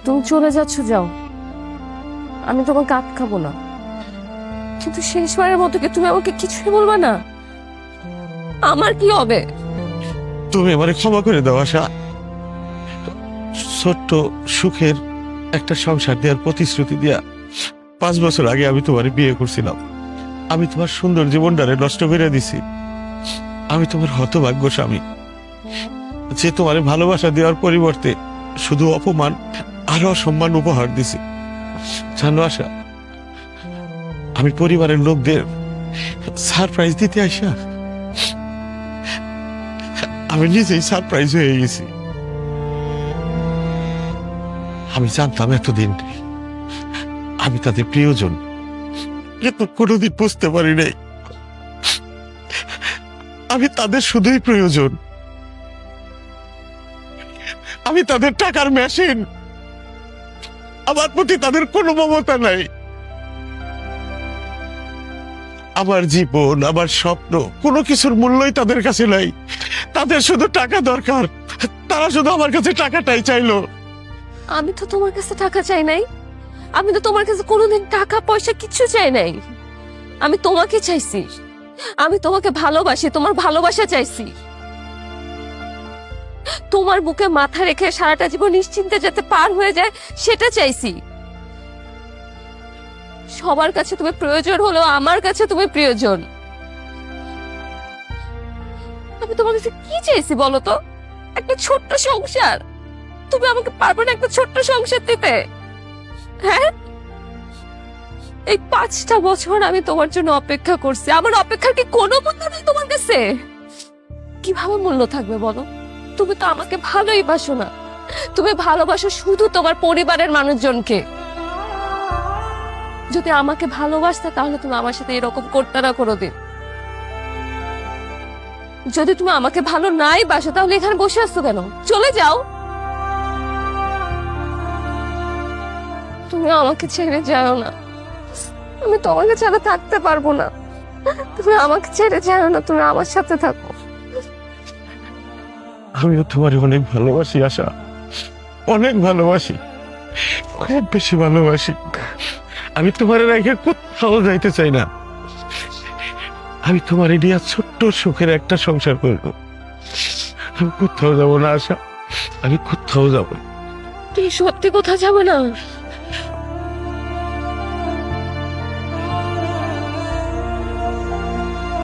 তুমি চলে যাচ্ছ, যাও, আমি তোমাকে আটকাবো না, কিন্তু শেষবারের মতো কি তুমি আমাকে কিছুই বলবা না? আমার কি হবে? তুমি আমারে ক্ষমা করে দাও আশা। ছোট্ট সুখের একটা সংসার দেওয়ার প্রতিশ্রুতি দিয়া 5 বছর আগে আমি তোমার বিয়ে করছিলাম। আমি তোমার সুন্দর জীবনটারে নষ্ট করে দিছি। আমি তোমার হতভাগ্য স্বামী, যে তোমার ভালোবাসা দেওয়ার পরিবর্তে শুধু অপমান আর অসম্মান উপহার দিছি। জানো আশা, আমি পরিবারের লোকদের সারপ্রাইজ দিতে আসা আমি নিজেই সারপ্রাইজ হয়ে গেছি। আমি জানতাম এতদিন আমি তাদের প্রিয়জন, কিন্তু কোনোদিন বুঝতে পারি নাই আমি তাদের শুধুই প্রয়োজন। আমি তাদের টাকার মেশিন, আমার প্রতি তাদের কোনো মমতা নাই। আমার জীবন, আমার স্বপ্ন, কোনো কিছুর মূল্যই তাদের কাছে নাই। তাদের শুধু টাকা দরকার, তারা শুধু আমার কাছে টাকাটাই চাইলো। আমি তো তোমার কাছে টাকা চাই নাই, আমি তো তোমার কাছে কোনোদিন টাকা পয়সা কিছু চাই নাই। আমি তোমাকে চাইছি, আমি তোমাকে ভালোবাসি, তোমার ভালোবাসা চাইছি। তোমার বুকে মাথা রেখে সারাটা জীবন নিশ্চিন্তে যাতে পার হয়ে যায় সেটা চাইছি। সবার কাছে তুমি প্রয়োজন হলো, আমার কাছে তুমি প্রয়োজন। আমি তোমার কাছে কি চাইছি বলো তো? একটা ছোট্ট সংসার। তুমি আমাকে পারবে না একটা ছোট্ট সংসার দিতে? হ্যাঁ, এই 5টা বছর আমি তোমার জন্য অপেক্ষা করছি। আমার অপেক্ষার কি কোনো মূল্য নেই তোমার কাছে? কিভাবে মূল্য থাকবে বলো? তুমি তো আমাকে ভালোই বাসো না, তুমি ভালোবাসো শুধু তোমার পরিবারের মানুষজনকে। যদি আমাকে ভালোবাসতে তাহলে তুমি আমার সাথে এরকম করতে না কোনোদিন। যদি তুমি আমাকে ভালো নাই বাসো তাহলে এখানে বসে আসছো কেন? চলে যাও। তুমি আমাকে ছেড়ে যাও না, আমি তোমাকে ছাড়া থাকতে পারবো না। তুমি আমাকে ছেড়ে যাও না, তুমি আমার সাথে থাকো। আমিও তোমার অনেক ভালোবাসি আশা, অনেক ভালোবাসি, খুব বেশি ভালোবাসি। আমি তোমার রেখে কোথাও যাইতে চাই না। আমি তোমার নিয়ে ছোট্ট সুখের একটা সংসার করবো। আমি কোথাও যাবো না আশা, আমি কোথাও যাবো না। তুমি সত্যি কোথাও যাবে না?